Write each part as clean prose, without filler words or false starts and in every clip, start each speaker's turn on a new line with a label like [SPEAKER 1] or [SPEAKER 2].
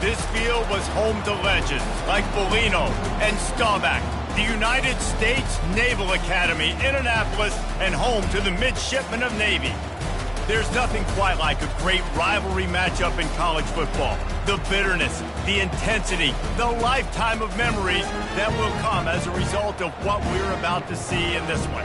[SPEAKER 1] This field was home to legends like Bellino and Staubach, the United States Naval Academy in Annapolis, and home to the Midshipmen of Navy. There's nothing quite like a great rivalry matchup in college football. The bitterness, the intensity, the lifetime of memories that will come as a result of what we're about to see in this one.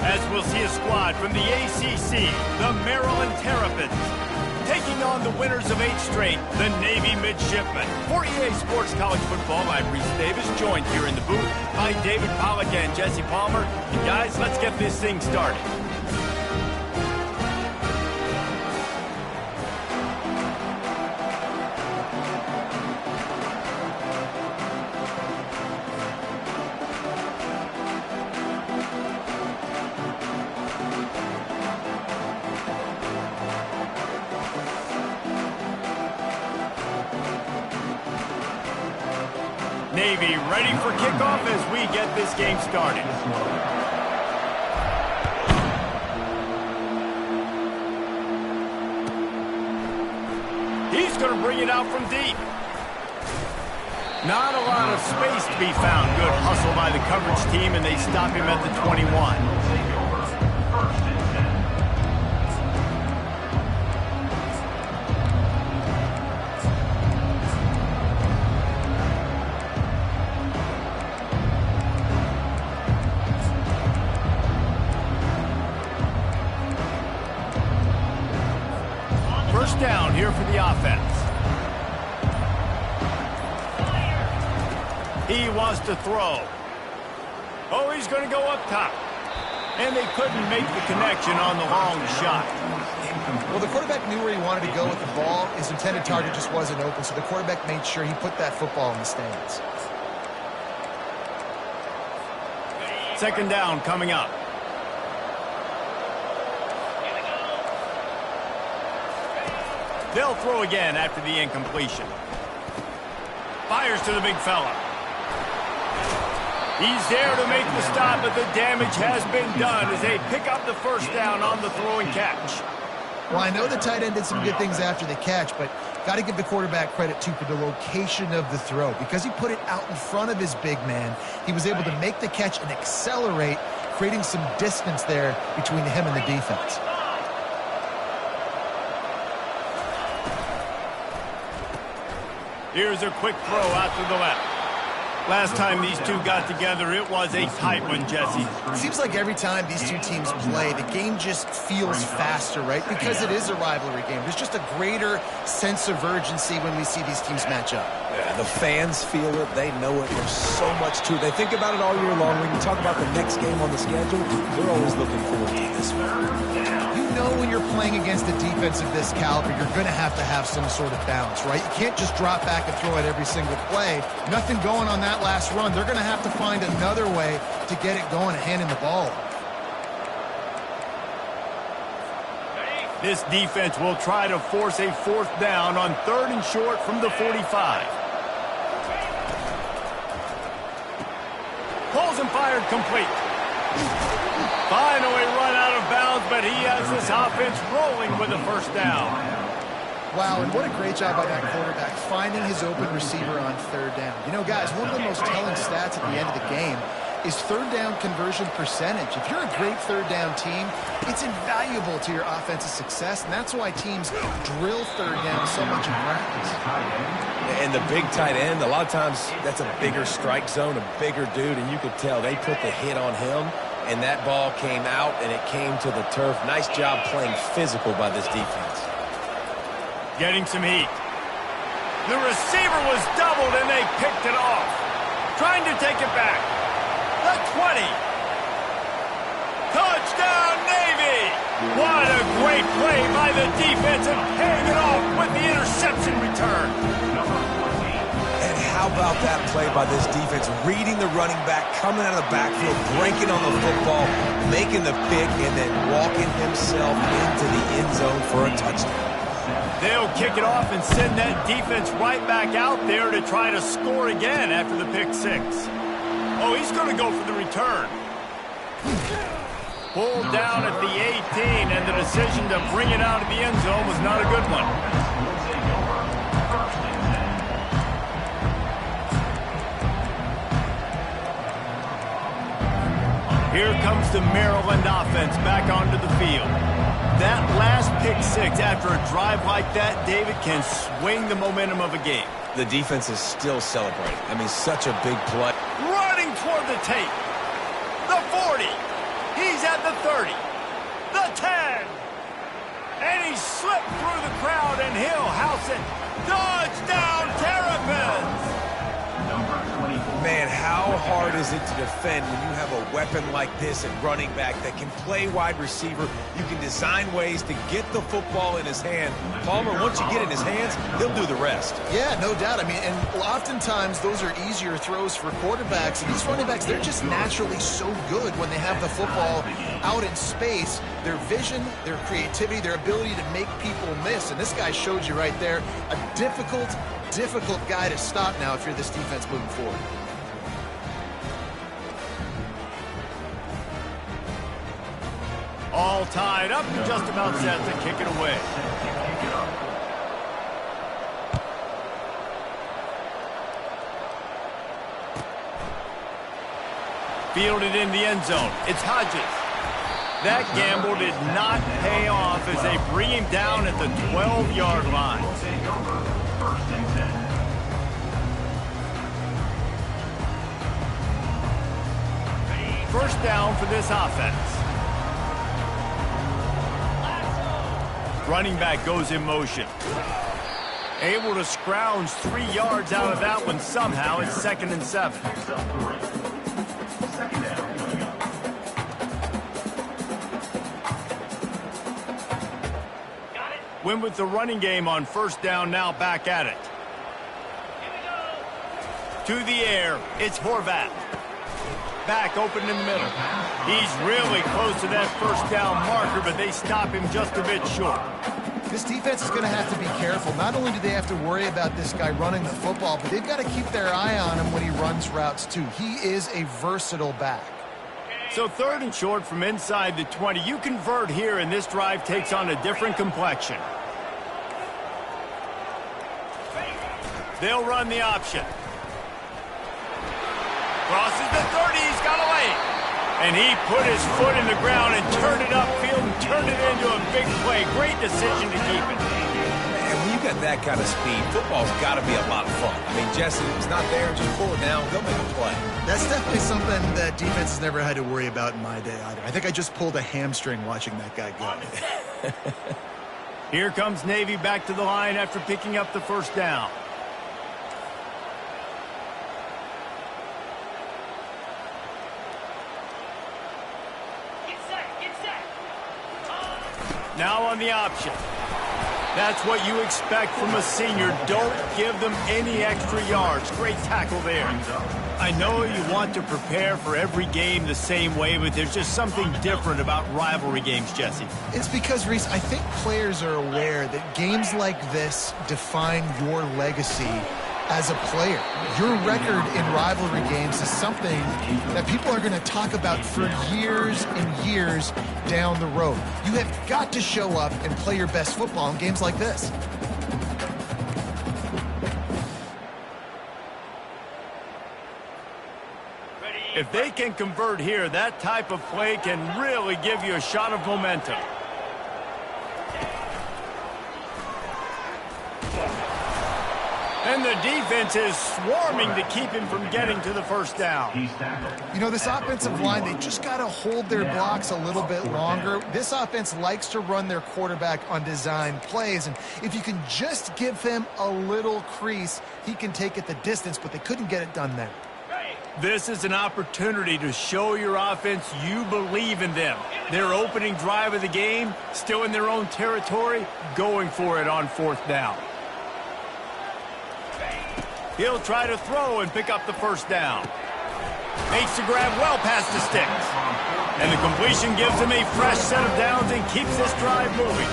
[SPEAKER 1] As we'll see a squad from the ACC, the Maryland Terrapins, taking on the winners of 8 straight, the Navy Midshipmen. For EA Sports College Football, I'm Reese Davis, joined here in the booth by David Pollack and Jesse Palmer. And guys, let's get this thing started. Navy ready for kickoff as we get this game started. He's going to bring it out from deep. Not a lot of space to be found. Good hustle by the coverage team, and they stop him at the 21. First down here for the offense. He wants to throw. Oh, he's going to go up top. And they couldn't make the connection on the long shot.
[SPEAKER 2] Well, the quarterback knew where he wanted to go with the ball. His intended target just wasn't open, so the quarterback made sure he put that football in the stands.
[SPEAKER 1] Second down coming up. They'll throw again after the incompletion. Fires to the big fella. He's there to make the stop, but the damage has been done as they pick up the first down on the throwing catch.
[SPEAKER 2] Well, I know the tight end did some good things after the catch, but got to give the quarterback credit, too, for the location of the throw. Because he put it out in front of his big man, he was able to make the catch and accelerate, creating some distance there between him and the defense.
[SPEAKER 1] Here's a quick throw out to the left. Last time these two got together, it was a tight one, Jesse.
[SPEAKER 2] It seems like every time these two teams play, the game just feels faster, right? Because it is a rivalry game. There's just a greater sense of urgency when we see these teams match up.
[SPEAKER 3] Yeah, the fans feel it. They know it. There's so much to it. They think about it all year long. When you talk about the next game on the schedule, they're always looking forward to this one.
[SPEAKER 2] You know when you're playing against a defense of this caliber, you're going to have some sort of balance, right? You can't just drop back and throw it every single play. Nothing going on that last run. They're going to have to find another way to get it going and handing the ball.
[SPEAKER 1] This defense will try to force a fourth down on 3rd and short from the 45. Pulls and fired complete. Finally run out of bounds, but he has this offense rolling with a first down.
[SPEAKER 2] Wow, and what a great job by that quarterback, finding his open receiver on 3rd down. You know, guys, one of the most telling stats at the end of the game is 3rd down conversion percentage. If you're a great 3rd down team, it's invaluable to your offensive success, and that's why teams drill 3rd down so much in practice.
[SPEAKER 3] And the big tight end, a lot of times that's a bigger strike zone, a bigger dude, and you could tell they put the hit on him, and that ball came out, and it came to the turf. Nice job playing physical by this defense.
[SPEAKER 1] Getting some heat. The receiver was doubled, and they picked it off. Trying to take it back. The 20. Touchdown, Navy! What a great play by the defense and paying it off with the interception return.
[SPEAKER 3] And how about that play by this defense? Reading the running back, coming out of the backfield, breaking on the football, making the pick, and then walking himself into the end zone for a touchdown.
[SPEAKER 1] They'll kick it off and send that defense right back out there to try to score again after the pick 6. Oh, he's going to go for the return. Pulled down at the 18, and the decision to bring it out of the end zone was not a good one. Here comes the Maryland offense back onto the field. That last pick six after a drive like that, David, can swing the momentum of a game.
[SPEAKER 3] The defense is still celebrating. I mean, such a big play.
[SPEAKER 1] Running toward the tape. The 40. He's at the 30. The 10. And he slipped through the crowd, and he'll house it. Touchdown, Terrapins!
[SPEAKER 3] Man, how hard is it to defend when you have a weapon like this at running back that can play wide receiver? You can design ways to get the football in his hand. Palmer, once you get it in his hands, he'll do the rest.
[SPEAKER 2] Yeah, no doubt. I mean, and oftentimes those are easier throws for quarterbacks. And these running backs, they're just naturally so good when they have the football out in space. Their vision, their creativity, their ability to make people miss. And this guy showed you right there, a difficult guy to stop now if you're this defense moving forward.
[SPEAKER 1] All tied up and just about set to kick it away. Fielded in the end zone. It's Hodges. That gamble did not pay off as they bring him down at the 12-yard line. First down for this offense. Running back goes in motion. Able to scrounge 3 yards out of that one somehow. It's 2nd and 7. Win with the running game on first down, now back at it. To the air, it's Horvath. Back open in the middle. He's really close to that first down marker, but they stop him just a bit short.
[SPEAKER 2] This defense is going to have to be careful. Not only do they have to worry about this guy running the football, but they've got to keep their eye on him when he runs routes too. He is a versatile back.
[SPEAKER 1] So 3rd and short from inside the 20. You convert here, and this drive takes on a different complexion. They'll run the option. Crosses the 30, he's got a lane. And he put his foot in the ground and turned it upfield and turned it into a big play. Great decision to keep it.
[SPEAKER 3] And when you got that kind of speed, football's got to be a lot of fun. I mean, Jesse, if it's not there, just pull it down, go make a play.
[SPEAKER 2] That's definitely something that defense has never had to worry about in my day either. I think I just pulled a hamstring watching that guy go.
[SPEAKER 1] Here comes Navy back to the line after picking up the first down. Now on the option. That's what you expect from a senior. Don't give them any extra yards. Great tackle there. I know you want to prepare for every game the same way, but there's just something different about rivalry games, Jesse.
[SPEAKER 2] It's because, Reese, I think players are aware that games like this define your legacy as a player. Your record in rivalry games is something that people are going to talk about for years and years down the road. You have got to show up and play your best football in games like this.
[SPEAKER 1] If they can convert here, that type of play can really give you a shot of momentum. And the defense is swarming to keep him from getting to the first down.
[SPEAKER 2] You know, this offensive line, they just got to hold their blocks a little bit longer. This offense likes to run their quarterback on design plays, and if you can just give him a little crease, he can take it the distance, but they couldn't get it done there.
[SPEAKER 1] This is an opportunity to show your offense you believe in them. Their opening drive of the game, still in their own territory, going for it on fourth down. He'll try to throw and pick up the first down. Makes the grab well past the sticks. And the completion gives him a fresh set of downs and keeps this drive moving.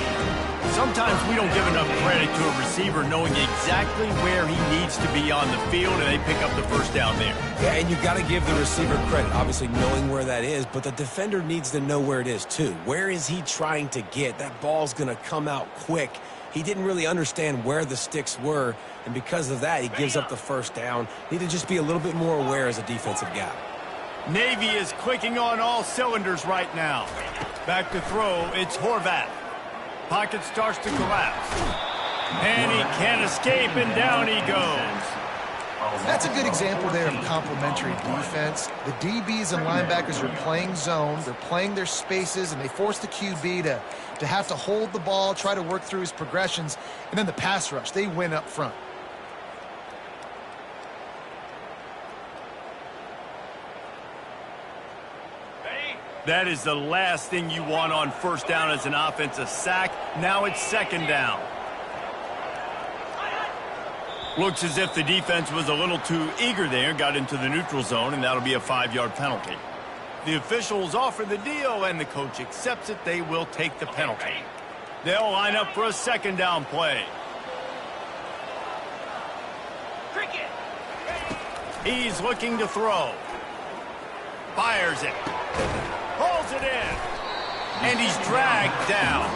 [SPEAKER 1] Sometimes we don't give enough credit to a receiver knowing exactly where he needs to be on the field, and they pick up the first down there.
[SPEAKER 3] Yeah, and you've got to give the receiver credit, obviously knowing where that is, but the defender needs to know where it is too. Where is he trying to get? That ball's going to come out quick. He didn't really understand where the sticks were, and because of that, he gives up the first down. Need to just be a little bit more aware as a defensive guy.
[SPEAKER 1] Navy is clicking on all cylinders right now. Back to throw, it's Horvath. Pocket starts to collapse. And he can't escape, and down he goes.
[SPEAKER 2] That's a good example there of complementary defense. The DBs and linebackers are playing zone, they're playing their spaces, and they force the QB to have to hold the ball, try to work through his progressions, and then the pass rush, they win up front.
[SPEAKER 1] That is the last thing you want on first down as an offensive sack. Now it's second down. Looks as if the defense was a little too eager there, got into the neutral zone, and that'll be a 5-yard penalty. The officials offer the deal, and the coach accepts it. They will take the penalty. They'll line up for a second down play. He's looking to throw. Fires it. Pulls it in. And he's dragged down.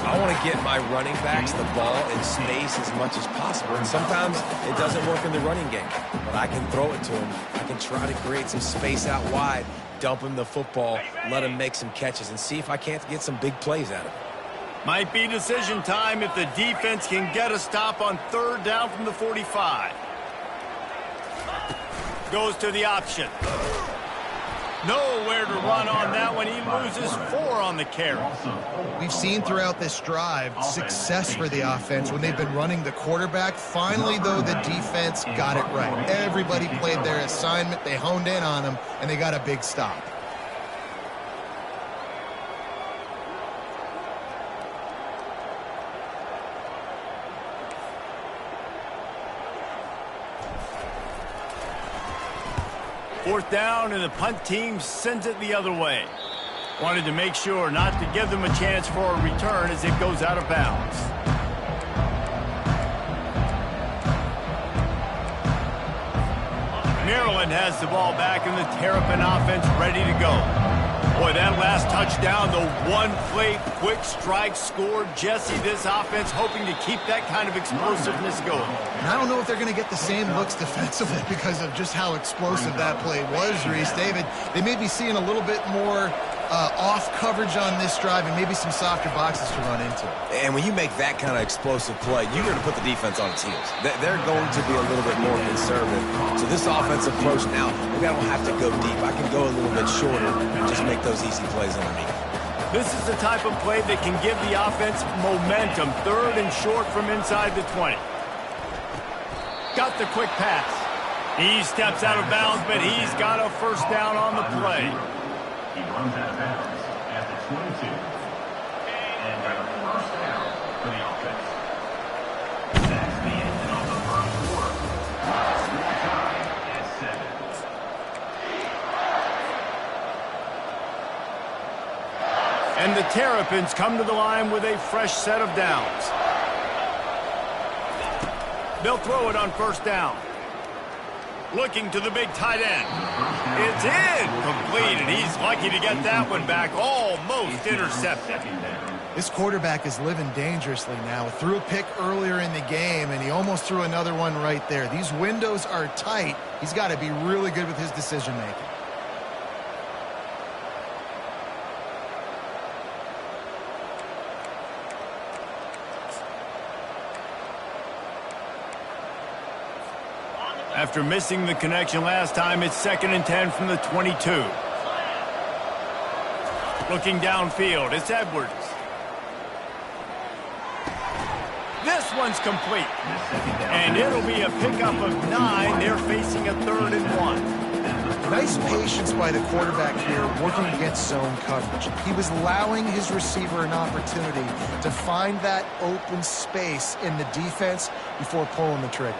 [SPEAKER 3] I want to get my running backs the ball in space as much as possible. And sometimes it doesn't work in the running game. But I can throw it to him. I can try to create some space out wide, dump him the football, let him make some catches, and see if I can't get some big plays out of it.
[SPEAKER 1] Might be decision time if the defense can get a stop on third down from the 45. Goes to the option. Nowhere to run on that one. He loses 4 on the carry.
[SPEAKER 2] We've seen throughout this drive success for the offense when they've been running the quarterback. Finally, though, the defense got it right. Everybody played their assignment. They honed in on him, and they got a big stop.
[SPEAKER 1] Fourth down, and the punt team sends it the other way. Wanted to make sure not to give them a chance for a return as it goes out of bounds. Maryland has the ball back, and the Terrapin offense ready to go. Boy, that last touchdown, the one-play quick strike scored. Jesse, this offense hoping to keep that kind of explosiveness going.
[SPEAKER 2] And I don't know if they're going to get the same looks defensively because of just how explosive that play was, Reese. David, they may be seeing a little bit more off coverage on this drive and maybe some softer boxes to run into.
[SPEAKER 3] And when you make that kind of explosive play, you're going to put the defense on its heels. They're going to be a little bit more conservative. So this offensive approach now, maybe I don't have to go deep. I can go a little bit shorter and just make those easy plays underneath.
[SPEAKER 1] This is the type of play that can give the offense momentum. Third and short from inside the 20. Got the quick pass. He steps out of bounds, but he's got a first down on the play.
[SPEAKER 4] He runs out of bounds at the 22. And got a first down for the offense. That's the end of the first quarter. Score time at 7.
[SPEAKER 1] And the Terrapins come to the line with a fresh set of downs. They'll throw it on first down. Looking to the big tight end. It's in. Complete, and he's lucky to get that one back. Almost intercepted.
[SPEAKER 2] This quarterback is living dangerously now. Threw a pick earlier in the game, and he almost threw another one right there. These windows are tight. He's got to be really good with his decision-making.
[SPEAKER 1] After missing the connection last time, it's 2nd and 10 from the 22. Looking downfield, it's Edwards. This one's complete. And it'll be a pickup of 9. They're facing a 3rd and 1.
[SPEAKER 2] Nice patience by the quarterback here working against zone coverage. He was allowing his receiver an opportunity to find that open space in the defense before pulling the trigger.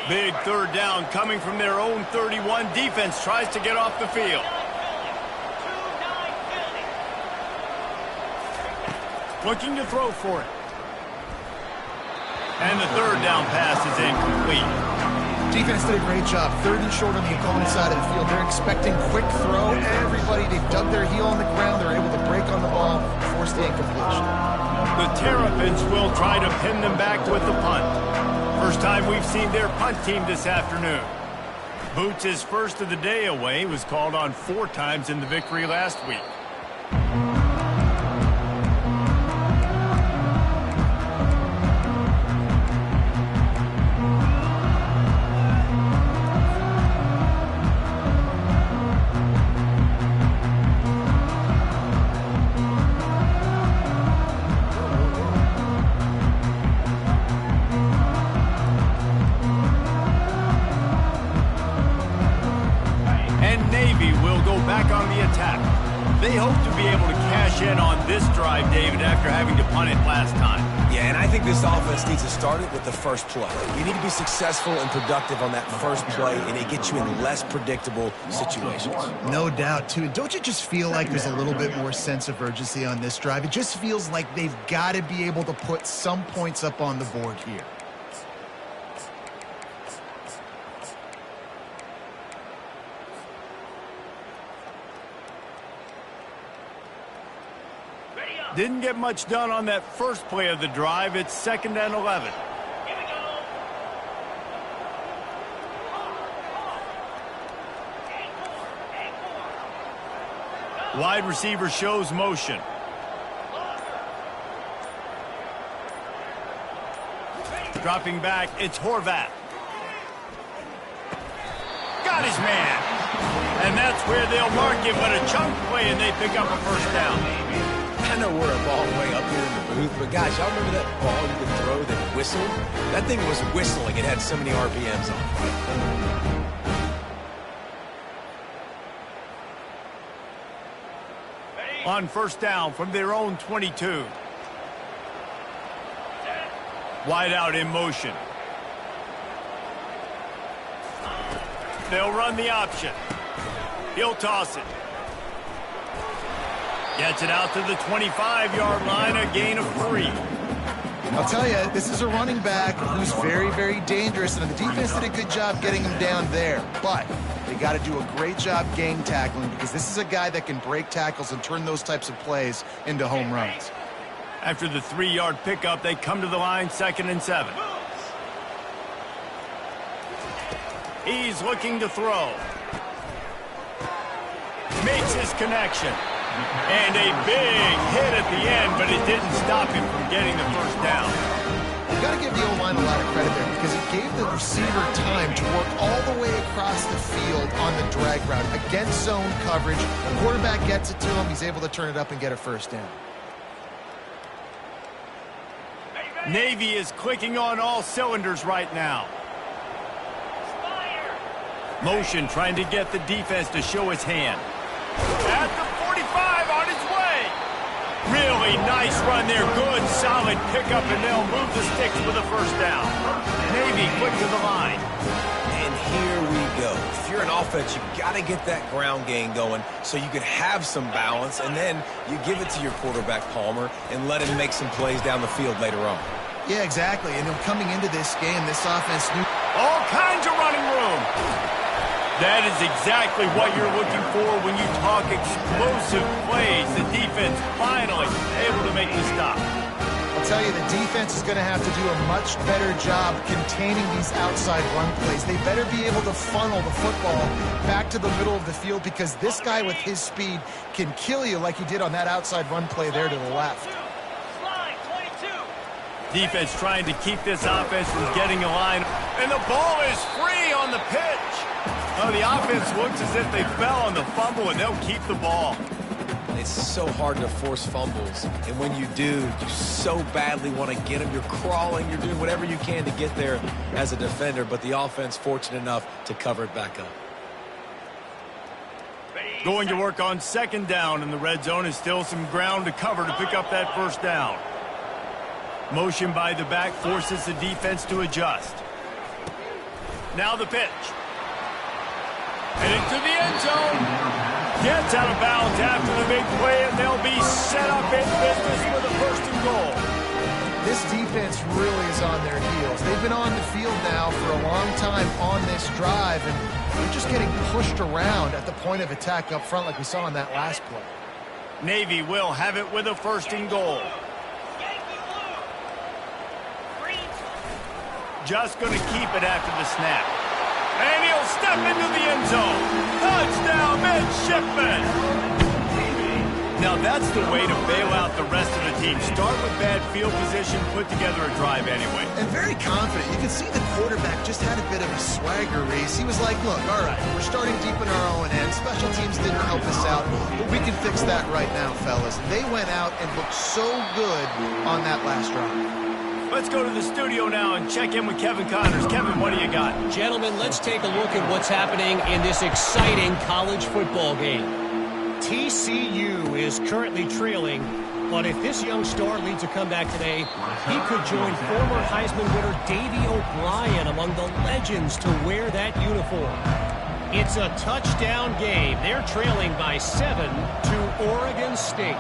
[SPEAKER 1] Big third down coming from their own 31. Defense tries to get off the field. Looking to throw for it. And the third down pass is incomplete.
[SPEAKER 2] Defense did a great job. 3rd and short on the opponent's side of the field. They're expecting quick throw. Everybody, they've dug their heel on the ground. They're able to break on the ball, force the incompletion.
[SPEAKER 1] The Terrapins will try to pin them back with the punt. First time we've seen their punt team this afternoon. Boots' first of the day away was called on 4 times in the victory last week. They hope to be able to cash in on this drive, David, after having to punt it last time.
[SPEAKER 3] Yeah, and I think this offense needs to start it with the first play. You need to be successful and productive on that first play, and it gets you in less predictable situations.
[SPEAKER 2] No doubt, too. Don't you just feel like there's a little bit more sense of urgency on this drive? It just feels like they've got to be able to put some points up on the board here.
[SPEAKER 1] Didn't get much done on that first play of the drive. It's 2nd and 11.
[SPEAKER 4] Here we go.
[SPEAKER 1] Wide receiver shows motion. Dropping back, it's Horvath. Got his man. And that's where they'll mark it, but a chunk play, and they pick up a first down.
[SPEAKER 3] I know we're a long way up here in the booth, but guys, y'all remember that ball you could throw that whistled? That thing was whistling. It had so many RPMs on it.
[SPEAKER 1] On first down from their own 22. Wide out in motion. They'll run the option. He'll toss it. Gets it out to the 25-yard line, a gain of 3.
[SPEAKER 2] I'll tell you, this is a running back who's very, very dangerous, and the defense did a good job getting him down there. But they got to do a great job gang tackling, because this is a guy that can break tackles and turn those types of plays into home runs.
[SPEAKER 1] After the 3-yard pickup, they come to the line, 2nd and 7. He's looking to throw. Makes his connection. And a big hit at the end, but it didn't stop him from getting the first down.
[SPEAKER 2] You've got to give the O-line a lot of credit there, because it gave the receiver time to work all the way across the field on the drag route. Against zone coverage, the quarterback gets it to him, he's able to turn it up and get a first down.
[SPEAKER 1] Navy is clicking on all cylinders right now. Motion trying to get the defense to show its hand. At the 45 on his way. Really nice run there. Good, solid pickup, and they'll move the sticks with a first down. Navy quick to the line.
[SPEAKER 3] And here we go. If you're an offense, you've got to get that ground game going so you can have some balance, and then you give it to your quarterback, Palmer, and let him make some plays down the field later on.
[SPEAKER 2] Yeah, exactly. And then coming into this game, this offense knew
[SPEAKER 1] all kinds of running room. That is exactly what you're looking for when you talk explosive plays. The defense finally able to make the stop.
[SPEAKER 2] I'll tell you, the defense is going to have to do a much better job containing these outside run plays. They better be able to funnel the football back to the middle of the field, because this guy with his speed can kill you like he did on that outside run play there to the left.
[SPEAKER 1] Defense trying to keep this offense from getting a line. And the ball is free on the pitch. Oh, the offense looks as if they fell on the fumble, and they'll keep the ball.
[SPEAKER 3] It's so hard to force fumbles, and when you do, you so badly want to get them. You're crawling, you're doing whatever you can to get there as a defender, but the offense fortunate enough to cover it back up.
[SPEAKER 1] Going to work on 2nd down, and the red zone is still some ground to cover to pick up that first down. Motion by the back forces the defense to adjust. Now the pitch. And into the end zone. Gets out of bounds after the big play, and they'll be set up in business for the 1st and goal.
[SPEAKER 2] This defense really is on their heels. They've been on the field now for a long time on this drive, and they're just getting pushed around at the point of attack up front like we saw in that last play.
[SPEAKER 1] Navy will have it with a 1st and goal. Just going to keep it after the snap. And he'll step into the end zone. Touchdown, midshipman. Now that's the way to bail out the rest of the team. Start with bad field position, put together a drive anyway.
[SPEAKER 2] And very confident. You can see the quarterback just had a bit of a swagger race. He was like, look, all right, we're starting deep in our own end. Special teams didn't help us out, but we can fix that right now, fellas. They went out and looked so good on that last drive.
[SPEAKER 1] Let's go to the studio now and check in with Kevin Connors. Kevin, what do you got?
[SPEAKER 5] Gentlemen, let's take a look at what's happening in this exciting college football game. TCU is currently trailing, but if this young star leads a comeback today, he could join former Heisman winner Davey O'Brien among the legends to wear that uniform. It's a touchdown game. They're trailing by 7 to Oregon State.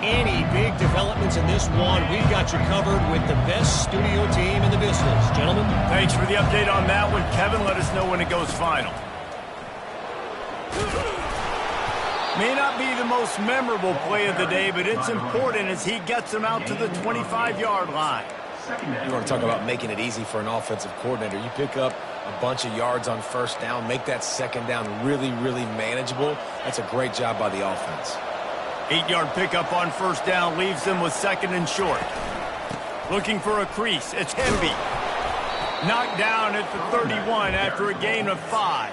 [SPEAKER 5] Any big developments in this one, we've got you covered with the best studio team in the business. Gentlemen?
[SPEAKER 1] Thanks for the update on that one. Kevin, let us know when it goes final. May not be the most memorable play of the day, but it's important as he gets them out to the 25-yard line.
[SPEAKER 3] You want to talk about making it easy for an offensive coordinator. You pick up a bunch of yards on first down, make that second down really, really manageable. That's a great job by the offense.
[SPEAKER 1] 8-yard pickup on first down leaves them with second and short. Looking for a crease. It's Hemby. Knocked down at the 31 after a gain of 5.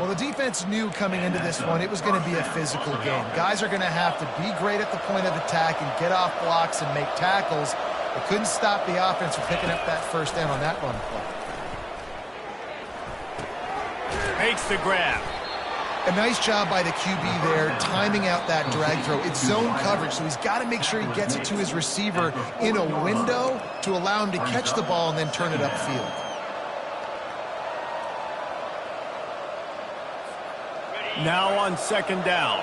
[SPEAKER 2] Well, the defense knew coming into this one it was going to be a physical game. Guys are going to have to be great at the point of attack and get off blocks and make tackles. They couldn't stop the offense from picking up that first down on that run play.
[SPEAKER 1] Makes the grab.
[SPEAKER 2] A nice job by the QB there, timing out that drag throw. It's zone coverage, so he's got to make sure he gets it to his receiver in a window to allow him to catch the ball and then turn it upfield.
[SPEAKER 1] Now on second down.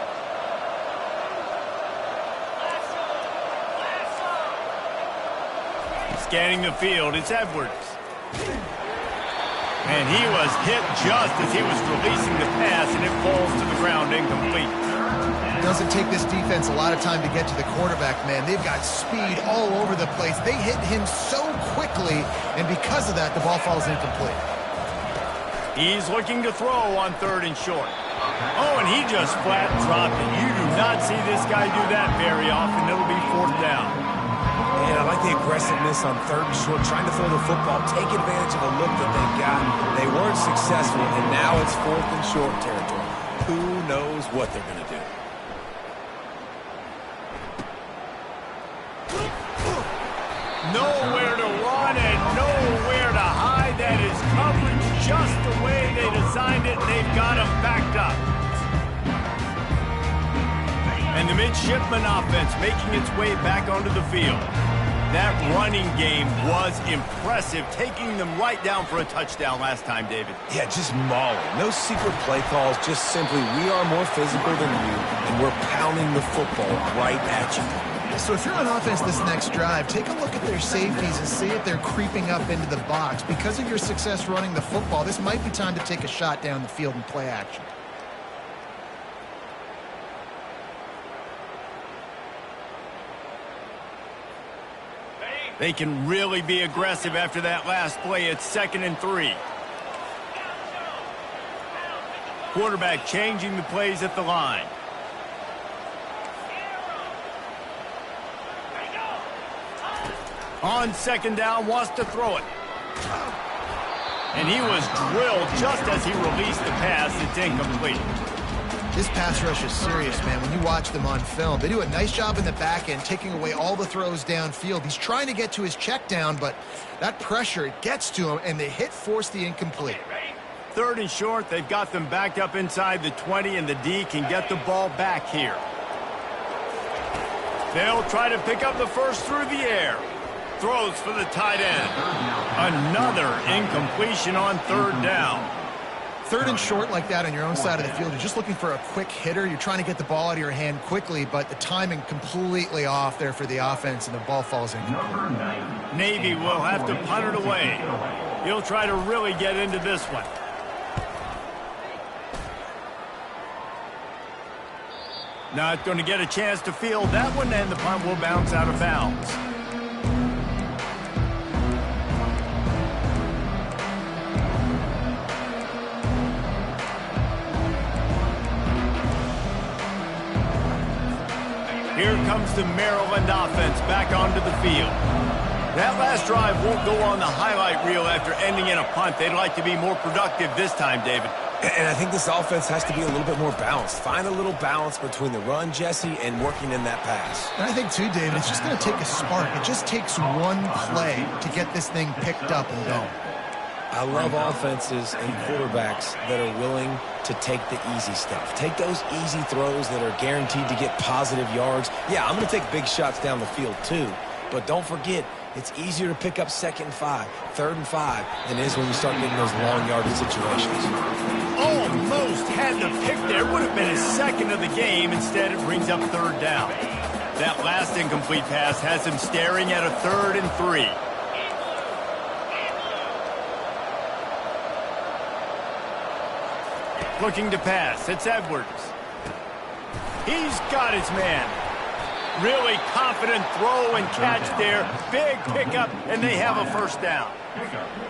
[SPEAKER 1] Scanning the field, it's Edwards. And he was hit just as he was releasing the pass, and it falls to the ground incomplete.
[SPEAKER 2] It doesn't take this defense a lot of time to get to the quarterback, man. They've got speed all over the place. They hit him so quickly, and because of that, the ball falls incomplete.
[SPEAKER 1] He's looking to throw on third and short. Oh, and he just flat dropped it. You do not see this guy do that very often. It'll be fourth down.
[SPEAKER 3] And I like the aggressiveness on third and short, trying to throw the football, take advantage of a look that they got. They weren't successful, and now it's fourth and short territory. Who knows what they're going to do?
[SPEAKER 1] Nowhere to run and nowhere to hide. That is coverage just the way they designed it. They've got him backed up. And the midshipman offense making its way back onto the field. That running game was impressive, taking them right down for a touchdown last time, David.
[SPEAKER 3] Yeah, just mauling. No secret play calls, just simply we are more physical than you, and we're pounding the football right at you.
[SPEAKER 2] So if you're on offense this next drive, take a look at their safeties and see if they're creeping up into the box. Because of your success running the football, this might be time to take a shot down the field and play action.
[SPEAKER 1] They can really be aggressive after that last play. It's 2nd and 3. Quarterback changing the plays at the line. On second down, wants to throw it. And he was drilled just as he released the pass. It's incomplete.
[SPEAKER 2] This pass rush is serious, man. When you watch them on film, they do a nice job in the back end, taking away all the throws downfield. He's trying to get to his check down, but that pressure, it gets to him, and the hit forced the incomplete.
[SPEAKER 1] 3rd and short, they've got them backed up inside the 20, and the D can get the ball back here. They'll try to pick up the first through the air. Throws for the tight end. Another incompletion on 3rd down.
[SPEAKER 2] 3rd and short like that on your own side of the field, you're just looking for a quick hitter. You're trying to get the ball out of your hand quickly, but the timing completely off there for the offense, and the ball falls in.
[SPEAKER 1] Navy will have to punt it away. He'll try to really get into this one. Not going to get a chance to field that one, and the punt will bounce out of bounds. comes the Maryland offense back onto the field. That last drive won't go on the highlight reel after ending in a punt. They'd like to be more productive this time, David.
[SPEAKER 3] And I think this offense has to be a little bit more balanced. Find a little balance between the run, Jesse, and working in that pass.
[SPEAKER 2] And I think, too, David, it's just going to take a spark. It just takes one play to get this thing picked up and going.
[SPEAKER 3] I love offenses and quarterbacks that are willing to take the easy stuff. Take those easy throws that are guaranteed to get positive yards. Yeah, I'm going to take big shots down the field, too. But don't forget, it's easier to pick up 2nd and 5, 3rd and 5 than it is when you start getting those long yardage situations.
[SPEAKER 1] Almost had the pick there. Would have been his second of the game. Instead, it brings up 3rd down. That last incomplete pass has him staring at a 3rd and 3. Looking to pass. It's Edwards. He's got his man. Really confident throw and catch there. Big pickup, and they have a 1st down.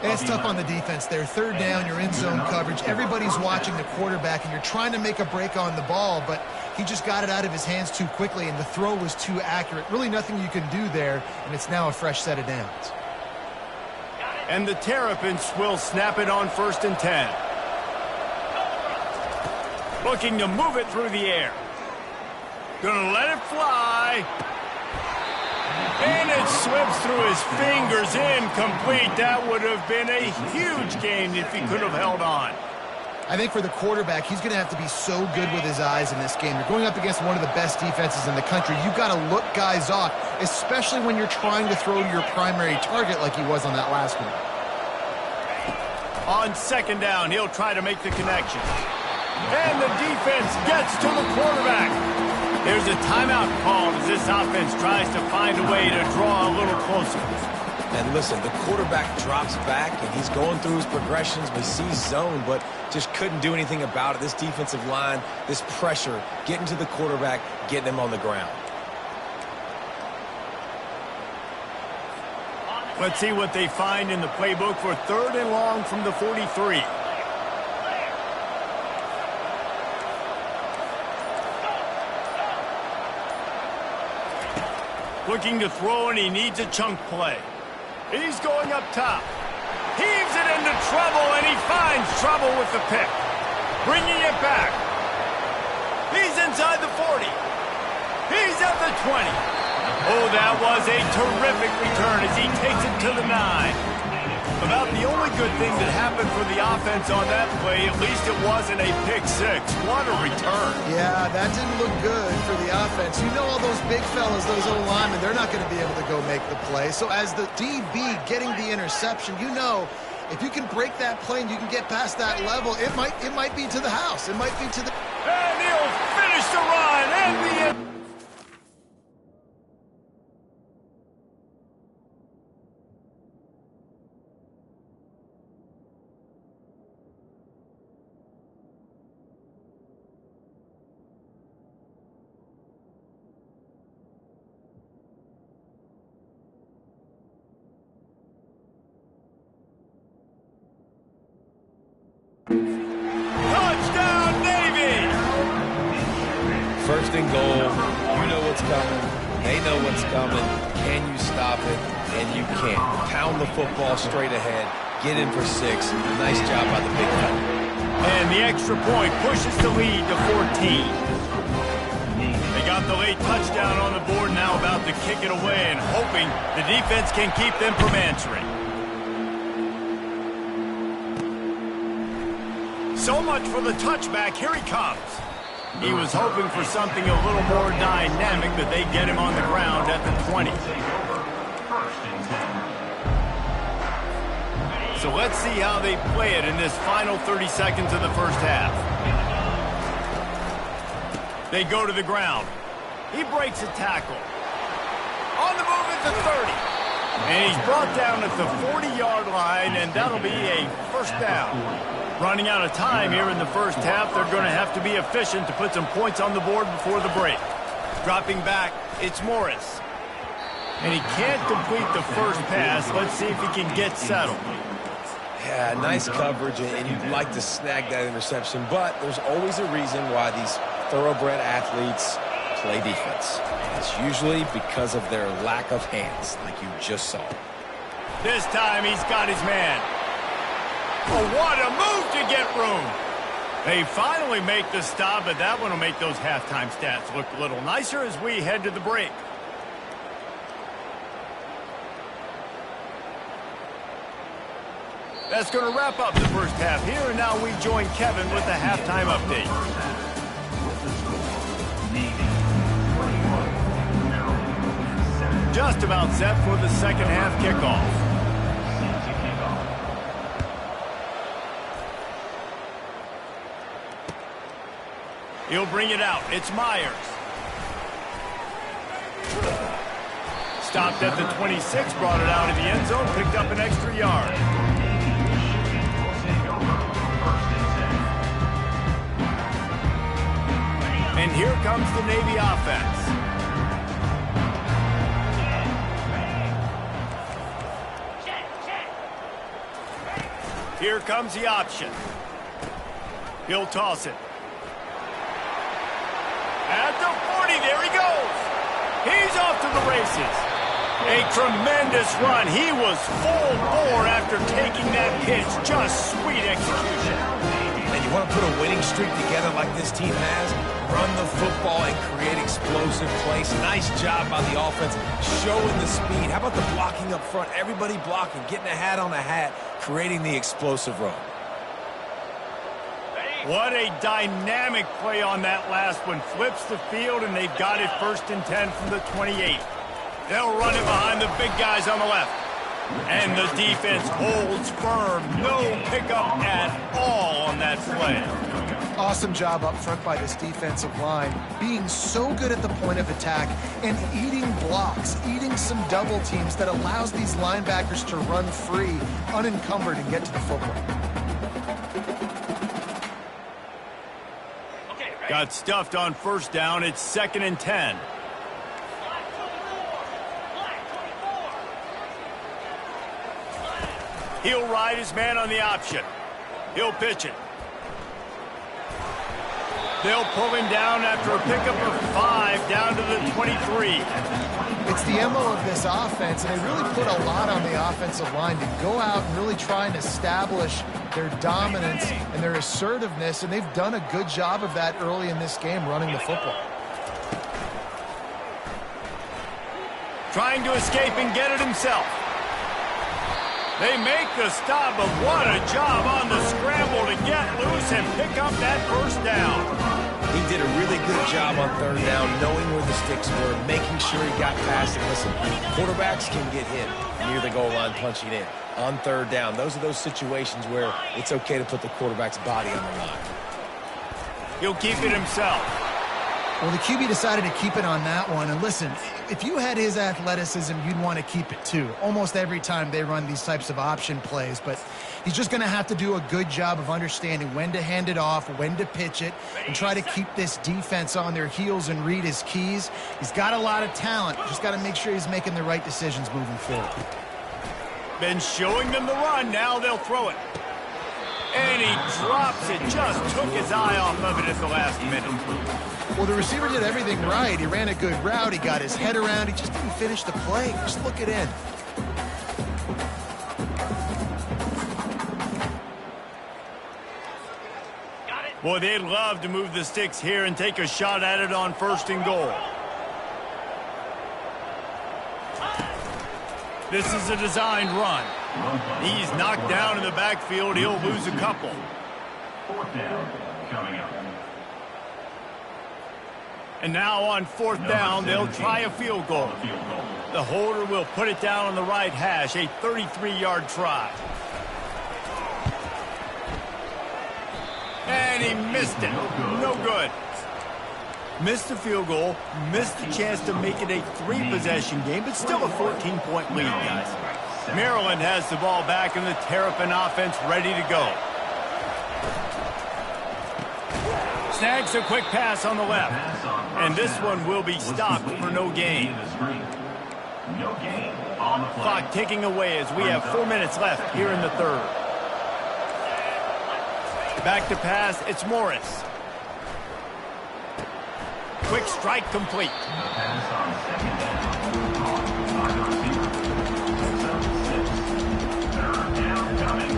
[SPEAKER 2] It's tough on the defense there. 3rd down, you're in zone coverage. Everybody's watching the quarterback, and you're trying to make a break on the ball, but he just got it out of his hands too quickly, and the throw was too accurate. Really nothing you can do there, and it's now a fresh set of downs.
[SPEAKER 1] And the Terrapins will snap it on 1st and 10. Looking to move it through the air. Gonna let it fly. And it slips through his fingers, incomplete. That would have been a huge gain if he could have held on.
[SPEAKER 2] I think for the quarterback, he's going to have to be so good with his eyes in this game. You're going up against one of the best defenses in the country. You've got to look guys off, especially when you're trying to throw to your primary target like he was on that last one.
[SPEAKER 1] On 2nd down, he'll try to make the connection. And the defense gets to the quarterback. There's a timeout called as this offense tries to find a way to draw a little closer.
[SPEAKER 3] And listen, the quarterback drops back, and he's going through his progressions. We see zone, but just couldn't do anything about it. This defensive line, this pressure, getting to the quarterback, getting him on the ground.
[SPEAKER 1] Let's see what they find in the playbook for 3rd and long from the 43. Looking to throw, and he needs a chunk play. He's going up top. Heaves it into trouble, and he finds trouble with the pick. Bringing it back. He's inside the 40. He's at the 20. Oh, that was a terrific return as he takes it to the 9. About the only good thing that happened for the offense on that play, at least it wasn't a pick 6. What a return.
[SPEAKER 2] Yeah, that didn't look good for the offense. You know all those big fellas, those O-linemen, they're not going to be able to go make the play. So as the DB getting the interception, you know if you can break that play and you can get past that level, it might be to the house. It might be to the...
[SPEAKER 1] And he'll finish the run and the end. Touchdown, Navy!
[SPEAKER 3] 1st and goal. You know what's coming. They know what's coming. Can you stop it? And you can't. Pound the football straight ahead. Get in for 6. Nice job by the big fella.
[SPEAKER 1] And the extra point pushes the lead to 14. They got the late touchdown on the board, now about to kick it away and hoping the defense can keep them from answering. So much for the touchback. Here he comes. He was hoping for something a little more dynamic, but they get him on the ground at the 20. So let's see how they play it in this final 30 seconds of the 1st half. They go to the ground. He breaks a tackle. On the move at the 30. And he's brought down at the 40-yard line, and that'll be a 1st down. Running out of time here in the 1st half, they're going to have to be efficient to put some points on the board before the break. Dropping back, it's Morris. And he can't complete the 1st pass. Let's see if he can get settled.
[SPEAKER 3] Yeah, nice coverage, and you'd like to snag that interception, but there's always a reason why these thoroughbred athletes play defense. And it's usually because of their lack of hands, like you just saw.
[SPEAKER 1] This time he's got his man. Oh, what a move to get room. They finally make the stop, but that one will make those halftime stats look a little nicer as we head to the break. That's going to wrap up the first half here, and now we join Kevin with the halftime update. Just about set for the second half kickoff. He'll bring it out. It's Myers. Stopped at the 26, brought it out of the end zone, picked up an extra yard. And here comes the Navy offense. Here comes the option. He'll toss it. At the 40, there he goes. He's off to the races. A tremendous run. He was full bore after taking that pitch. Just sweet execution.
[SPEAKER 3] And you want to put a winning streak together like this team has? Run the football and create explosive plays. Nice job by the offense, showing the speed. How about the blocking up front? Everybody blocking, getting a hat on a hat, creating the explosive run.
[SPEAKER 1] What a dynamic play on that last one. Flips the field, and they've got it 1st and 10 from the 28. They'll run it behind the big guys on the left. And the defense holds firm. No pickup at all on that play.
[SPEAKER 2] Awesome job up front by this defensive line, being so good at the point of attack and eating blocks, eating some double teams that allows these linebackers to run free, unencumbered, and get to the football.
[SPEAKER 1] Got stuffed on 1st down. It's 2nd and 10. He'll ride his man on the option. He'll pitch it. They'll pull him down after a pickup of 5 down to the 23.
[SPEAKER 2] It's the MO of this offense, and they really put a lot on the offensive line to go out and really try and establish their dominance and their assertiveness, and they've done a good job of that early in this game, running the football.
[SPEAKER 1] Trying to escape and get it himself. They make the stop, but what a job on the scramble to get loose and pick up that 1st down.
[SPEAKER 3] He did a really good job on 3rd down, knowing where the sticks were, making sure he got past it. Listen, quarterbacks can get hit near the goal line punching in. On 3rd down, those are those situations where it's okay to put the quarterback's body on the line.
[SPEAKER 1] He'll keep it himself.
[SPEAKER 2] Well, the QB decided to keep it on that one. And listen, if you had his athleticism, you'd want to keep it too. Almost every time they run these types of option plays. But he's just going to have to do a good job of understanding when to hand it off, when to pitch it, and try to keep this defense on their heels and read his keys. He's got a lot of talent. Just got to make sure he's making the right decisions moving forward.
[SPEAKER 1] Been showing them the run. Now they'll throw it. And he drops it. Just took his eye off of it at the last minute.
[SPEAKER 2] Well, the receiver did everything right. He ran a good route. He got his head around. He just didn't finish the play. Just look it in.
[SPEAKER 1] Boy, they'd love to move the sticks here and take a shot at it on 1st and goal. This is a designed run. He's knocked down in the backfield. He'll lose a couple.
[SPEAKER 4] 4th down coming up.
[SPEAKER 1] And now on 4th down, they'll try a field goal. The holder will put it down on the right hash, a 33-yard try. And he missed it. No good. Missed the field goal, missed the chance to make it a 3-possession game, but still a 14-point lead, guys. Maryland has the ball back and the Terrapin offense ready to go. Snags a quick pass on the left. And this one will be stopped for no gain. Clock ticking away as we have 4 minutes left here in the 3rd. Back to pass, it's Morris. quick strike complete.
[SPEAKER 4] Pass on second down. Caught by the receiver. Picks up 6. Third down coming.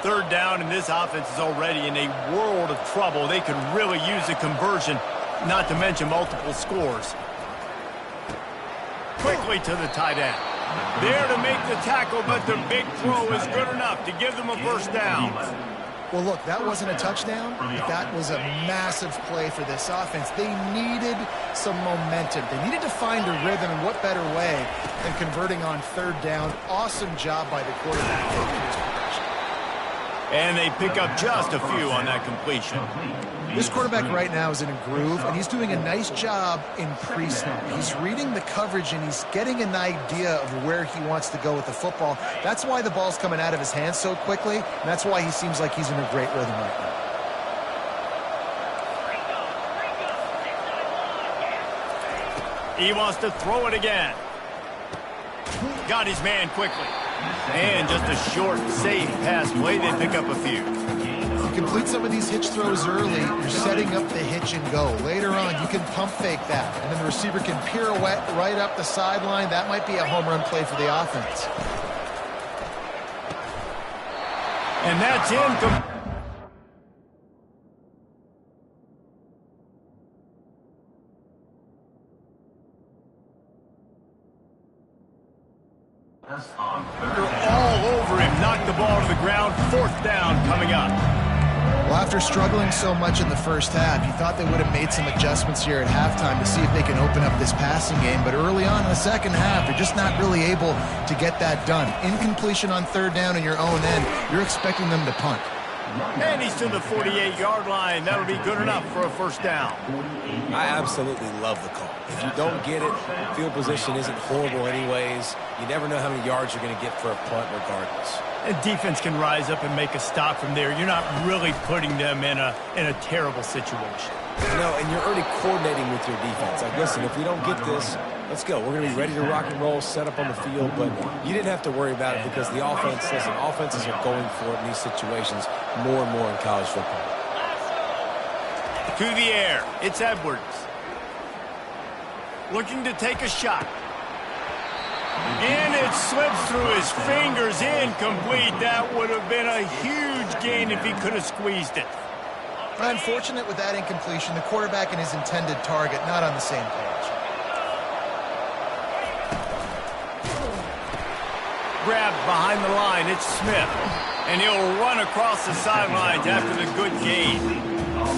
[SPEAKER 1] Third down, and this offense is already in a world of trouble. They could really use a conversion, not to mention multiple scores. Quickly to the tight end. There to make the tackle, but the big throw is good enough to give them a first down.
[SPEAKER 2] Well, look, that wasn't a touchdown, but that was a massive play for this offense. They needed some momentum. They needed to find a rhythm, and what better way than converting on third down. Awesome job by the quarterback.
[SPEAKER 1] And they pick up just a few on that completion.
[SPEAKER 2] This quarterback right now is in a groove, and he's doing a nice job in pre-snap. He's reading the coverage, and he's getting an idea of where he wants to go with the football. That's why the ball's coming out of his hands so quickly, and that's why he seems like he's in a great rhythm right now.
[SPEAKER 1] He wants to throw it again. Got his man quickly. And just a short, safe pass play. They pick up a few.
[SPEAKER 2] You complete some of these hitch throws early, you're setting up the hitch and go. Later on, you can pump fake that, and then the receiver can pirouette right up the sideline. That might be a home run play for the offense.
[SPEAKER 1] And that's incomplete. They're all over him. Knocked the ball to the ground. Fourth down coming up.
[SPEAKER 2] Well, after struggling so much in the first half, you thought they would have made some adjustments here at halftime to see if they can open up this passing game. But early on in the second half, they're just not really able to get that done. Incompletion on third down in your own end, you're expecting them to punt.
[SPEAKER 1] And he's to the 48-yard line. That'll be good enough for a first down.
[SPEAKER 3] I absolutely love the call. If you don't get it, field position isn't horrible anyways. You never know how many yards you're going to get for a punt regardless.
[SPEAKER 1] And defense can rise up and make a stop from there. You're not really putting them in a terrible situation.
[SPEAKER 3] No, and you're already coordinating with your defense. Like, listen, if we don't get this, let's go. We're going to be ready to rock and roll, set up on the field, but you didn't have to worry about it because the offenses are going for it in these situations more and more in college football.
[SPEAKER 1] To the air, it's Edwards. Looking to take a shot. And it slips through his fingers, incomplete. That would have been a huge gain if he could have squeezed it.
[SPEAKER 2] Unfortunate with that incompletion, the quarterback and his intended target not on the same page.
[SPEAKER 1] Grabbed behind the line, it's Smith. And he'll run across the sidelines after the good gain.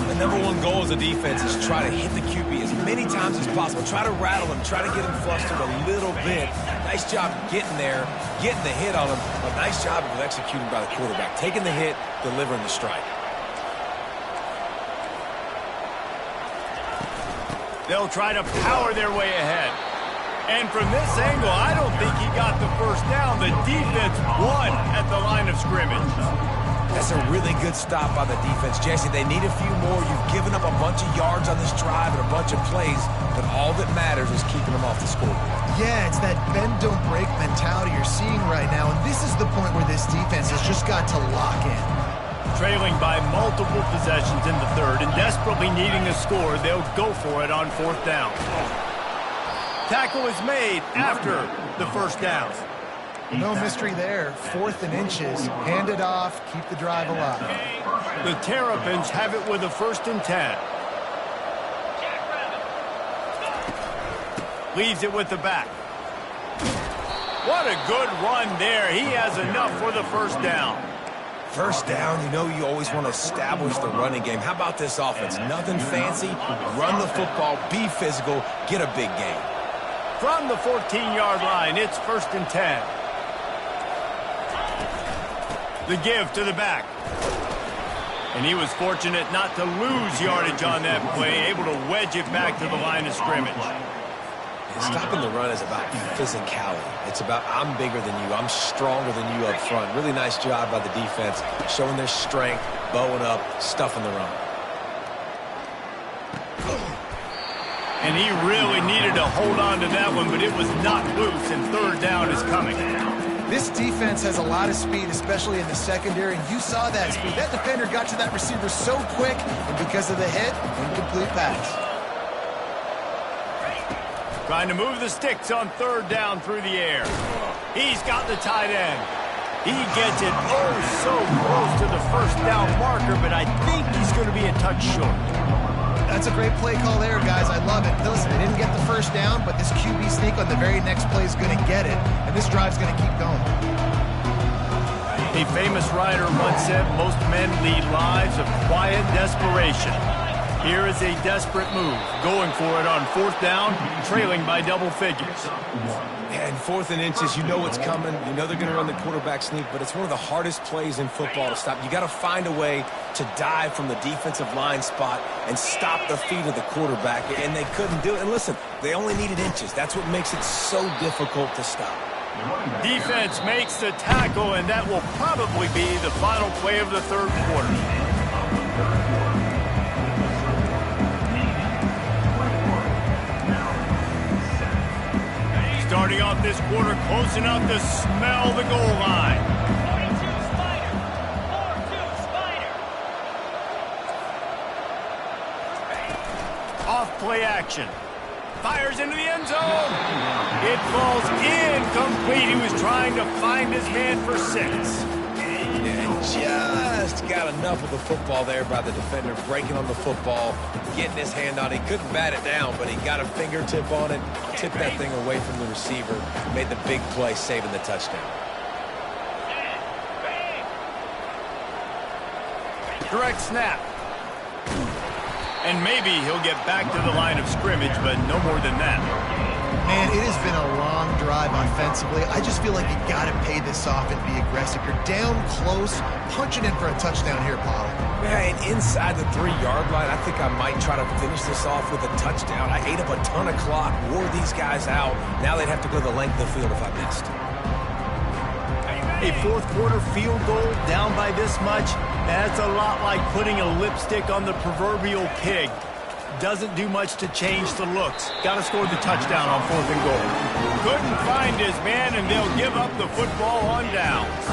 [SPEAKER 3] The number one goal as a defense is try to hit the QB as many times as possible. Try to rattle him, try to get him flustered a little bit. Nice job getting there, getting the hit on him. A nice job of executing by the quarterback. Taking the hit, delivering the strike.
[SPEAKER 1] They'll try to power their way ahead. And from this angle, I don't think he got the first down. The defense won at the line of scrimmage.
[SPEAKER 3] That's a really good stop by the defense, Jesse. They need a few more. You've given up a bunch of yards on this drive and a bunch of plays, but all that matters is keeping them off the scoreboard.
[SPEAKER 2] Yeah, it's that bend, don't break mentality you're seeing right now, and this is the point where this defense has just got to lock in.
[SPEAKER 1] Trailing by multiple possessions in the third and desperately needing a score, they'll go for it on fourth down. Tackle is made after the first down.
[SPEAKER 2] No mystery there. 4th and inches. Hand it off. Keep the drive alive.
[SPEAKER 1] The Terrapins have it with a 1st and 10. Leaves it with the back. What a good run there. He has enough for the first down.
[SPEAKER 3] First down, you know you always want to establish the running game. How about this offense? Nothing fancy. Run the football, be physical, get a big gain.
[SPEAKER 1] From the 14-yard line, it's 1st and 10. The give to the back. And he was fortunate not to lose yardage on that play, able to wedge it back to the line of scrimmage.
[SPEAKER 3] Stopping the run is about physicality. It's about I'm bigger than you, I'm stronger than you up front. Really nice job by the defense, showing their strength, bowing up, stuffing the run.
[SPEAKER 1] And he really needed to hold on to that one, but it was not loose, and third down is coming.
[SPEAKER 2] This defense has a lot of speed, especially in the secondary, and you saw that speed. That defender got to that receiver so quick, and because of the hit, incomplete pass.
[SPEAKER 1] Trying to move the sticks on third down through the air. He's got the tight end. He gets it so close to the first down marker, but I think he's going to be a touch short.
[SPEAKER 2] That's a great play call there, guys. I love it. Listen, they didn't get the first down, but this QB sneak on the very next play is going to get it, and this drive's going to keep going.
[SPEAKER 1] A famous writer once said, most men lead lives of quiet desperation. Here is a desperate move, going for it on fourth down, trailing by double figures.
[SPEAKER 3] And 4th and inches, you know what's coming. You know they're going to run the quarterback sneak, but it's one of the hardest plays in football to stop. You got to find a way to dive from the defensive line spot and stop the feet of the quarterback, and they couldn't do it. And listen, they only needed inches. That's what makes it so difficult to stop.
[SPEAKER 1] Defense makes the tackle, and that will probably be the final play of the third quarter. Starting off this quarter close enough to smell the goal line.
[SPEAKER 6] 42 Spider. 4-2 Spider.
[SPEAKER 1] Off play action. Fires into the end zone. It falls incomplete. He was trying to find his man for 6.
[SPEAKER 3] Just got enough of the football there by the defender, breaking on the football, getting his hand on it. He couldn't bat it down, but he got a fingertip on it, tipped that thing away from the receiver, made the big play, saving the touchdown.
[SPEAKER 1] Direct snap. And maybe he'll get back to the line of scrimmage, but no more than that.
[SPEAKER 2] Man, it has been a long drive offensively. I just feel like you got to pay this off and be aggressive. You're down close, punching in for a touchdown here, Pollard.
[SPEAKER 3] Yeah, and inside the 3-yard line, I think I might try to finish this off with a touchdown. I ate up a ton of clock, wore these guys out. Now they'd have to go the length of the field if I missed.
[SPEAKER 1] A fourth quarter field goal down by this much, that's a lot like putting a lipstick on the proverbial pig. Doesn't do much to change the looks. Got to score the touchdown on 4th and goal. Couldn't find his man, and they'll give up the football on downs.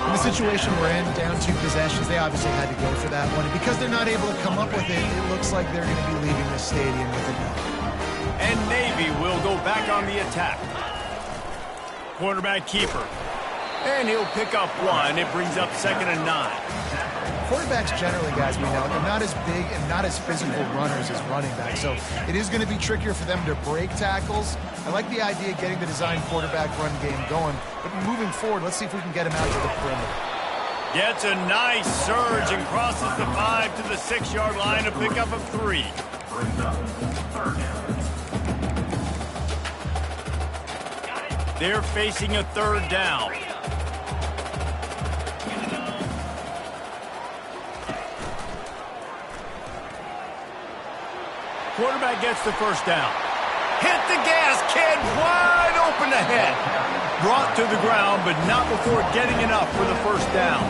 [SPEAKER 2] In the situation we're in, down 2 possessions, they obviously had to go for that one. And because they're not able to come up with it, it looks like they're going to be leaving the stadium with a dub.
[SPEAKER 1] And Navy will go back on the attack. Quarterback keeper. And he'll pick up 1. It brings up 2nd and 9.
[SPEAKER 2] Quarterbacks generally, guys, we know, they're not as big and not as physical runners as running backs, so it is going to be trickier for them to break tackles. I like the idea of getting the design quarterback run game going, but moving forward, let's see if we can get him out to the perimeter.
[SPEAKER 1] Gets a nice surge and crosses the 5 to the 6-yard line to pick up a 3. They're facing a 3rd down. Quarterback gets the first down. Hit the gas, kid, wide open ahead. Brought to the ground, but not before getting enough for the first down.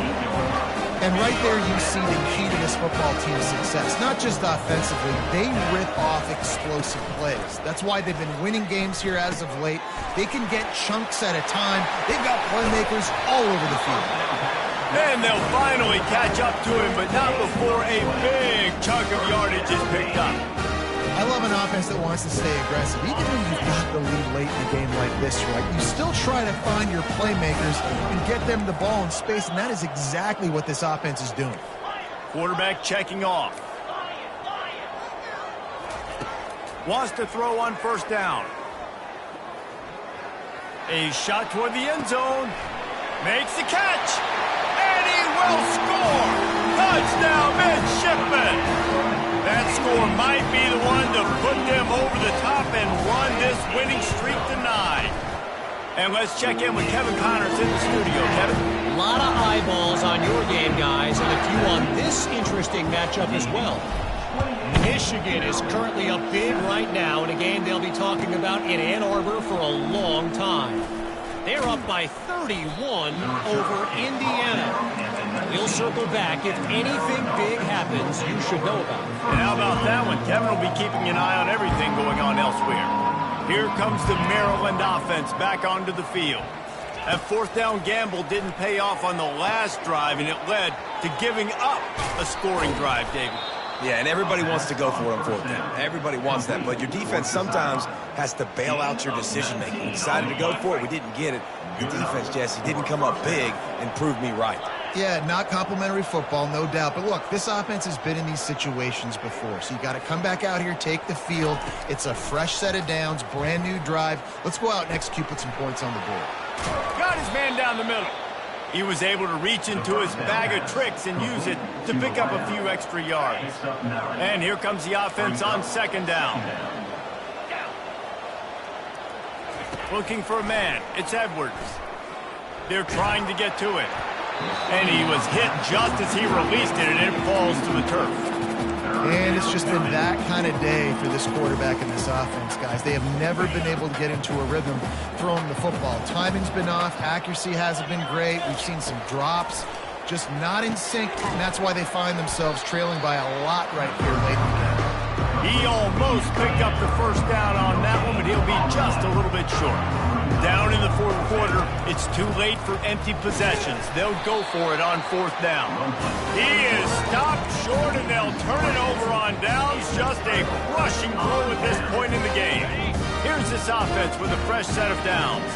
[SPEAKER 2] And right there you see the key to this football team's success. Not just offensively, they rip off explosive plays. That's why they've been winning games here as of late. They can get chunks at a time. They've got playmakers all over the field.
[SPEAKER 1] And they'll finally catch up to him, but not before a big chunk of yardage is picked up.
[SPEAKER 2] I love an offense that wants to stay aggressive. Even when you've got the lead late in a game like this, right, you still try to find your playmakers and get them the ball in space, and that is exactly what this offense is doing.
[SPEAKER 1] Quarterback checking off. Wants to throw on first down. A shot toward the end zone. Makes the catch. And he will score. Touchdown, midshipman. That score might be the one to put them over the top and run this winning streak to 9. And let's check in with Kevin Connors in the studio. Kevin?
[SPEAKER 5] A lot of eyeballs on your game, guys, and a few on this interesting matchup as well. Michigan is currently up big right now in a game they'll be talking about in Ann Arbor for a long time. They're up by 31 over Indiana. We'll circle back if anything big happens you should know about.
[SPEAKER 1] And how about that one? Kevin will be keeping an eye on everything going on elsewhere. Here comes the Maryland offense back onto the field. That fourth down gamble didn't pay off on the last drive, and it led to giving up a scoring drive, David.
[SPEAKER 3] Yeah, and everybody wants to go for it on fourth down. Everybody wants that, but your defense sometimes has to bail out your decision-making. We decided to go for it. We didn't get it. The defense, Jesse, didn't come up big and prove me right.
[SPEAKER 2] Yeah, not complimentary football, no doubt. But look, this offense has been in these situations before. So you got to come back out here, take the field. It's a fresh set of downs, brand new drive. Let's go out and execute, put some points on the board.
[SPEAKER 1] Got his man down the middle. He was able to reach into his bag of tricks and use it to pick up a few extra yards. And here comes the offense on second down. Looking for a man. It's Edwards. They're trying to get to it. And he was hit just as he released it, and it falls to the turf.
[SPEAKER 2] And it's just been that kind of day for this quarterback and this offense, guys. They have never been able to get into a rhythm throwing the football. Timing's been off. Accuracy hasn't been great. We've seen some drops. Just not in sync, and that's why they find themselves trailing by a lot right here late in the game.
[SPEAKER 1] He almost picked up the first down on that one, but he'll be just a little bit short. Down in the fourth quarter, it's too late for empty possessions. They'll go for it on fourth down. He is stopped short, and they'll turn it over on downs. Just a crushing blow at this point in the game. Here's this offense with a fresh set of downs.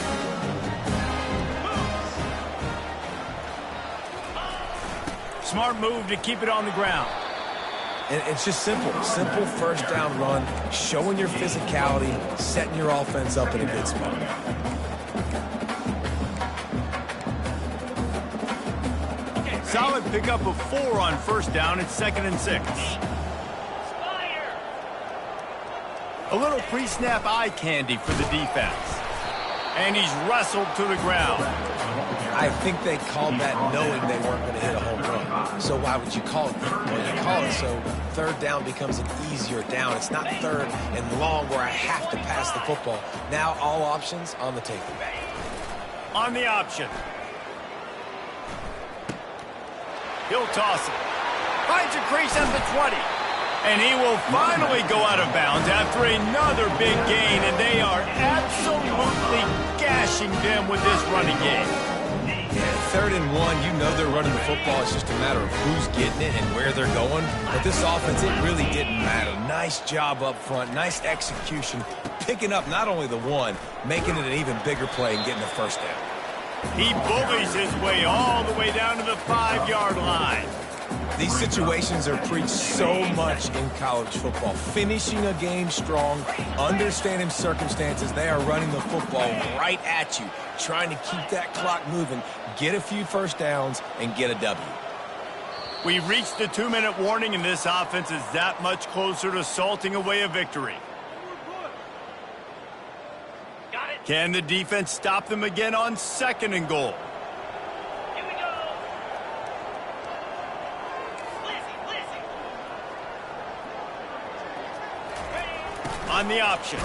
[SPEAKER 1] Smart move to keep it on the ground.
[SPEAKER 3] And it's just simple first down run, showing your physicality, setting your offense up in a good spot.
[SPEAKER 1] Solid pickup of 4 on first down. It's 2nd and 6. A little pre-snap eye candy for the defense. And he's wrestled to the ground.
[SPEAKER 3] I think they called that knowing they weren't going to hit a home run. So why would you call it that? Well, you call it so third down becomes an easier down. It's not third and long where I have to pass the football. Now all options on the table.
[SPEAKER 1] On the option. He'll toss it. Finds a crease at the 20. And he will finally go out of bounds after another big gain, and they are absolutely gashing them with this running game.
[SPEAKER 3] Yeah, 3rd and 1, you know they're running the football. It's just a matter of who's getting it and where they're going. But this offense, it really didn't matter. Nice job up front, nice execution, picking up not only the one, making it an even bigger play and getting the first down.
[SPEAKER 1] He bullies his way all the way down to the 5-yard line.
[SPEAKER 3] These situations are preached so much in college football. Finishing a game strong, understanding circumstances. They are running the football right at you, trying to keep that clock moving, get a few first downs, and get a W.
[SPEAKER 1] We reached the 2-minute warning, and this offense is that much closer to salting away a victory. Can the defense stop them again on 2nd and goal? On the option.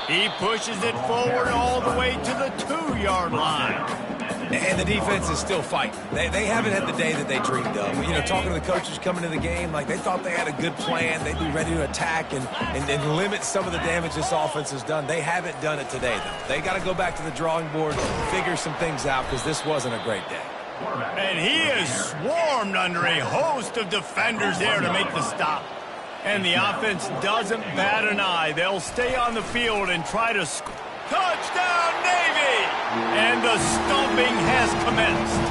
[SPEAKER 1] He pushes it forward all the way to the 2-yard line.
[SPEAKER 3] And the defense is still fighting. They haven't had the day that they dreamed of. You know, talking to the coaches coming to the game, like they thought they had a good plan. They'd be ready to attack and limit some of the damage this offense has done. They haven't done it today, though. They got to go back to the drawing board, figure some things out, because this wasn't a great day.
[SPEAKER 1] And he is swarmed under a host of defenders there to make the stop. And the offense doesn't bat an eye. They'll stay on the field and try to score. Touchdown, Navy! And the stomping has commenced.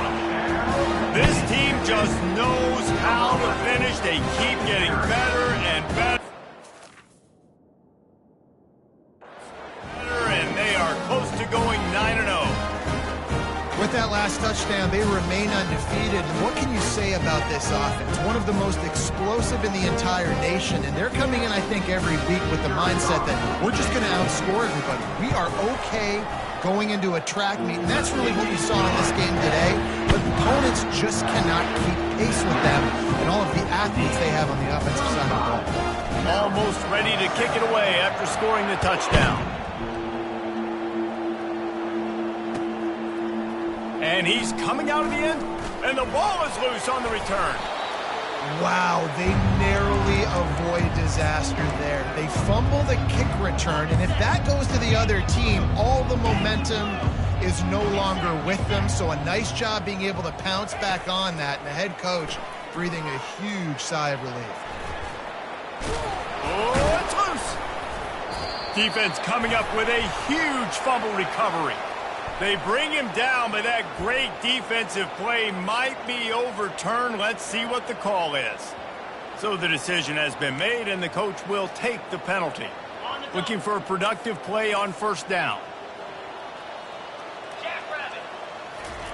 [SPEAKER 1] This team just knows how to finish. They keep getting better and better. And they are close to going 9-0.
[SPEAKER 2] With that last touchdown, they remain undefeated. And what can you say about this offense? One of the most explosive in the entire nation. And they're coming in, I think, every week with the mindset that we're just going to outscore everybody. We are okay going into a track meet. And that's really what we saw in this game today. But opponents just cannot keep pace with them and all of the athletes they have on the offensive side of the ball.
[SPEAKER 1] Almost ready to kick it away after scoring the touchdown. And he's coming out of the end, and the ball is loose on the return.
[SPEAKER 2] Wow, they narrowly avoid disaster there. They fumble the kick return, and if that goes to the other team, all the momentum is no longer with them, so a nice job being able to pounce back on that, and the head coach breathing a huge sigh of relief.
[SPEAKER 1] Oh, it's loose. Defense coming up with a huge fumble recovery. They bring him down, but that great defensive play might be overturned. Let's see what the call is. So the decision has been made, and the coach will take the penalty. Looking for a productive play on first down.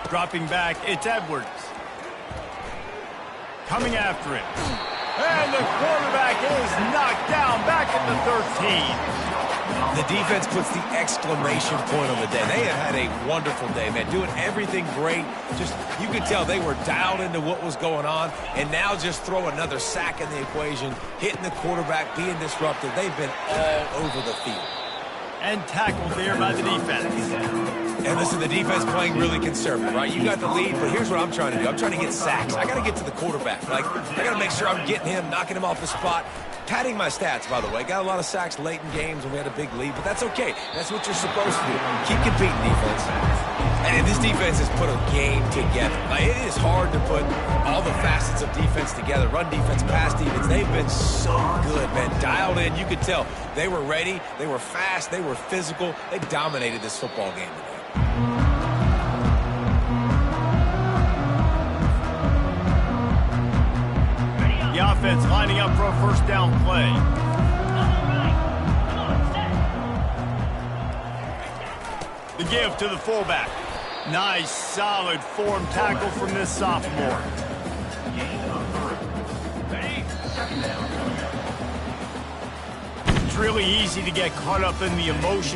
[SPEAKER 1] Dropping back, it's Edwards. Coming after him. And the quarterback is knocked down back at the 13.
[SPEAKER 3] The defense puts the exclamation point on the day. They have had a wonderful day, man, doing everything great. Just, you could tell they were dialed into what was going on, and now just throw another sack in the equation, hitting the quarterback, being disruptive. They've been all over the field.
[SPEAKER 1] And tackled there by the defense.
[SPEAKER 3] And listen, the defense playing really conservative, right? You got the lead, but here's what I'm trying to do. I'm trying to get sacks. I got to get to the quarterback. Like, I got to make sure I'm getting him, knocking him off the spot. Padding my stats, by the way. Got a lot of sacks late in games when we had a big lead, but that's okay. That's what you're supposed to do. Keep competing, defense. And this defense has put a game together. Like, it is hard to put all the facets of defense together. Run defense, pass defense. They've been so good, man. Dialed in. You could tell they were ready. They were fast. They were physical. They dominated this football game today.
[SPEAKER 1] The offense lining up for a first down play. The give to the fullback. Nice, solid form tackle from this sophomore. It's really easy to get caught up in the emotion